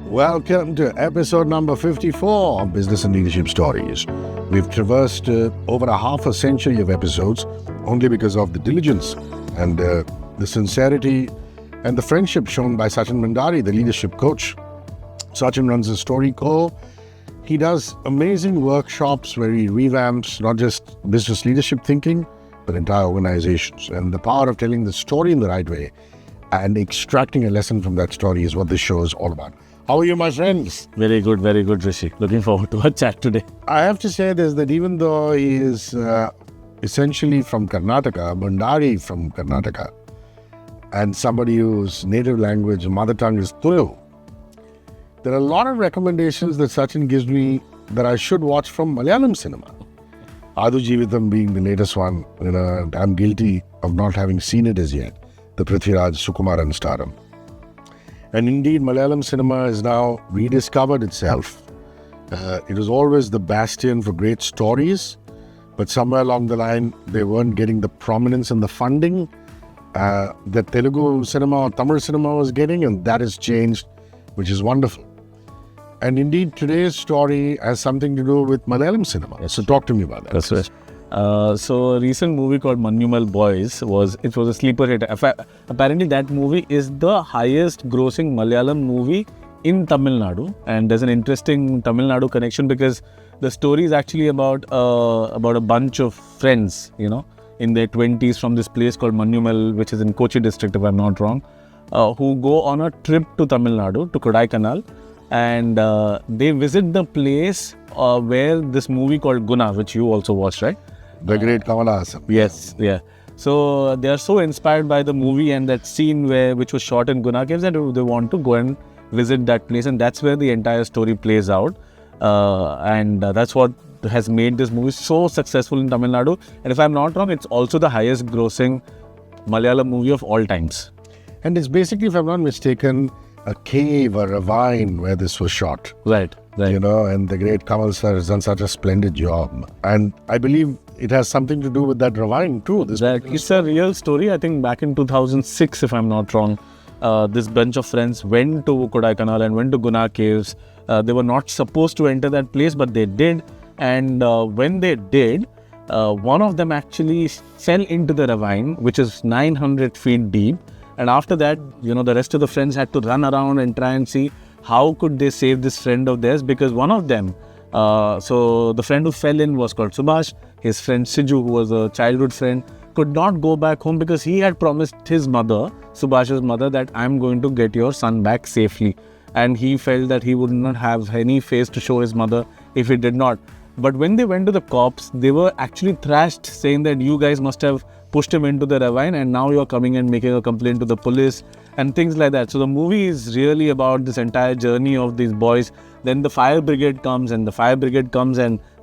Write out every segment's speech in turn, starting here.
Welcome to episode number 54 of Business and Leadership Stories. We've traversed over a half a century of episodes only because of the diligence and the sincerity and the friendship shown by Sachin Bhandary, the leadership coach. Sachin runs a story co. He does amazing workshops where he revamps not just business leadership thinking, but entire organizations. And the power of telling the story in the right way and extracting a lesson from that story is what this show is all about. How are you, my friends? Very good, Hrishi. Looking forward to our chat today. I have to say this, that even though he is essentially from Karnataka, Bhandary from Karnataka, and somebody whose native language, mother tongue is Tulu, there are a lot of recommendations that Sachin gives me that I should watch from Malayalam cinema. Adu Jeevitham being the latest one. I'm guilty of not having seen it as yet. The Prithviraj Sukumaran starum. And indeed, Malayalam cinema has now rediscovered itself. It was always the bastion for great stories, but somewhere along the line, they weren't getting the prominence and the funding that Telugu cinema or Tamil cinema was getting, and that has changed, which is wonderful. And indeed, today's story has something to do with Malayalam cinema. Yes. So talk to me about that. That's right. So a recent movie called Manjummel Boys was a sleeper hit. Apparently that movie is the highest grossing Malayalam movie in Tamil Nadu, and there's an interesting Tamil Nadu connection because the story is actually about a bunch of friends, in their 20s from this place called Manjummel, which is in Kochi district if I'm not wrong, who go on a trip to Tamil Nadu, to Kodaikanal, and they visit the place where this movie called Guna, which you also watched, right? The great Kamala Hassan. Yes, yeah. So they are so inspired by the movie and that scene which was shot in Guna Caves that they want to go and visit that place, and that's where the entire story plays out. And that's what has made this movie so successful in Tamil Nadu. And if I'm not wrong, it's also the highest grossing Malayalam movie of all times. And it's basically, if I'm not mistaken, a cave, a ravine where this was shot. Right. And the great Kamal sir has done such a splendid job. And I believe it has something to do with that ravine too. It's a real story. I think back in 2006, if I'm not wrong, this bunch of friends went to Kodaikanal and went to Guna Caves. They were not supposed to enter that place, but they did. And when they did, one of them actually fell into the ravine, which is 900 feet deep. And after that, the rest of the friends had to run around and try and see how could they save this friend of theirs, because one of them, so the friend who fell in was called Subhash. His friend Siju, who was a childhood friend, could not go back home because he had promised his mother, Subhash's mother, that I'm going to get your son back safely. And he felt that he would not have any face to show his mother if he did not. But when they went to the cops, they were actually thrashed, saying that you guys must have pushed him into the ravine and now you're coming and making a complaint to the police and things like that. So the movie is really about this entire journey of these boys. Then the fire brigade comes and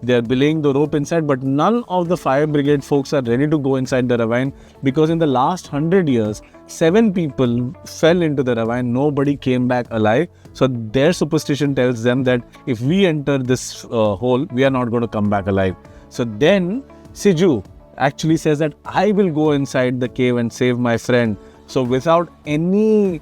they're belaying the rope inside, but none of the fire brigade folks are ready to go inside the ravine because in the last 100 years, 7 people fell into the ravine. Nobody came back alive. So their superstition tells them that if we enter this hole, we are not going to come back alive. So then Siju actually says that I will go inside the cave and save my friend. So without any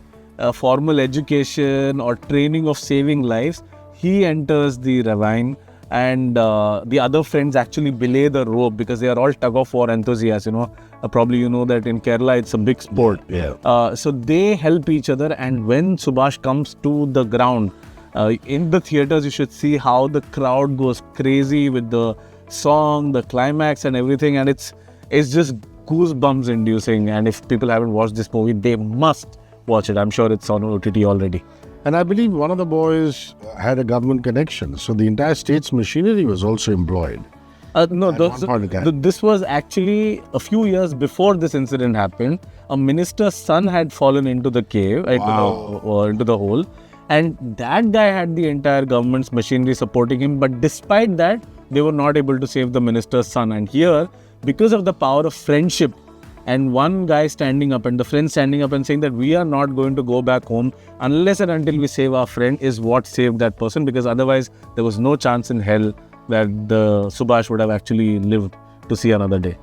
formal education or training of saving lives, he enters the ravine, and the other friends actually belay the rope because they are all tug-of-war enthusiasts. Probably you know that in Kerala it's a big sport. Yeah. So they help each other, and when Subhash comes to the ground, in the theaters you should see how the crowd goes crazy with the song, the climax and everything, and it's just goosebumps inducing. And if people haven't watched this movie, they must watch it. I'm sure it's on OTT already. And I believe one of the boys had a government connection, so the entire state's machinery was also employed. This was actually a few years before this incident happened. A minister's son had fallen into the cave, into the hole, and that guy had the entire government's machinery supporting him. But despite that, they were not able to save the minister's son. And here, because of the power of friendship, and one guy standing up and the friend standing up and saying that we are not going to go back home unless and until we save our friend, is what saved that person, because otherwise there was no chance in hell that the Subhash would have actually lived to see another day.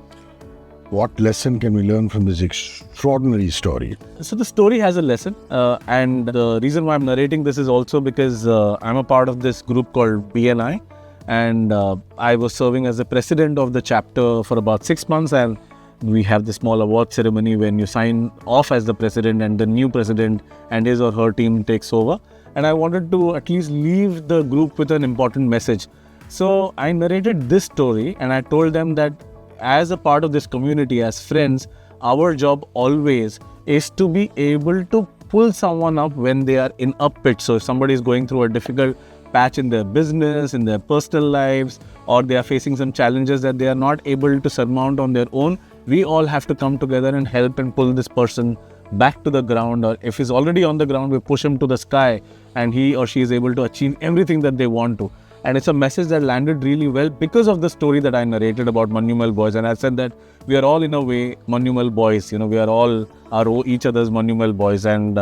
What lesson can we learn from this extraordinary story? So the story has a lesson, and the reason why I'm narrating this is also because I'm a part of this group called BNI, and I was serving as the president of the chapter for about 6 months, and we have the small award ceremony when you sign off as the president and the new president and his or her team takes over. And I wanted to at least leave the group with an important message. So I narrated this story and I told them that as a part of this community, as friends, our job always is to be able to pull someone up when they are in a pit. So if somebody is going through a difficult patch in their business, in their personal lives, or they are facing some challenges that they are not able to surmount on their own, we all have to come together and help and pull this person back to the ground, or if he's already on the ground, we push him to the sky and he or she is able to achieve everything that they want to. And it's a message that landed really well because of the story that I narrated about Manjummel Boys. And I said that we are all in a way Manjummel Boys, we are all each other's Manjummel Boys, and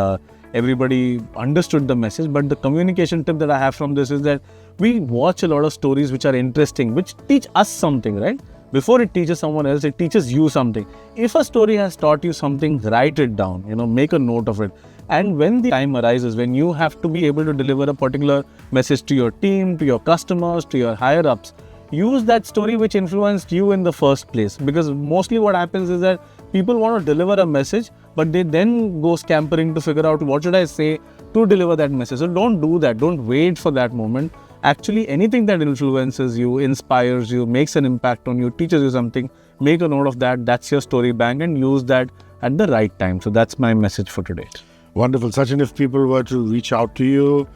everybody understood the message. But the communication tip that I have from this is that we watch a lot of stories which are interesting, which teach us something, right? Before it teaches someone else, it teaches you something. If a story has taught you something, write it down, make a note of it. And when the time arises, when you have to be able to deliver a particular message to your team, to your customers, to your higher ups, use that story which influenced you in the first place. Because mostly what happens is that people want to deliver a message, but they then go scampering to figure out what should I say to deliver that message. So don't do that. Don't wait for that moment. Actually, anything that influences you, inspires you, makes an impact on you, teaches you something, make a note of that. That's your story bank, and use that at the right time. So that's my message for today. Wonderful. Sachin, if people were to reach out to you,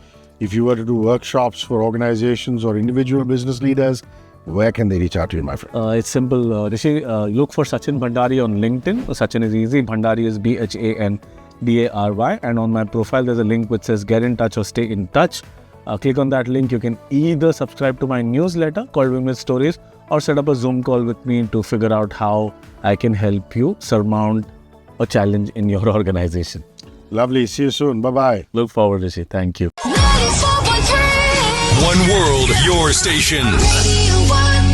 if you were to do workshops for organizations or individual business leaders, where can they reach out to you, my friend? It's simple. Hrishi, look for Sachin Bhandary on LinkedIn. Sachin is easy. Bhandary is Bhandary. And on my profile, there's a link which says get in touch or stay in touch. Click on that link. You can either subscribe to my newsletter called Women with Stories or set up a Zoom call with me to figure out how I can help you surmount a challenge in your organization. Lovely. See you soon. Bye-bye. Look forward, Hrishi. Thank you. One world, your station. Radio 1.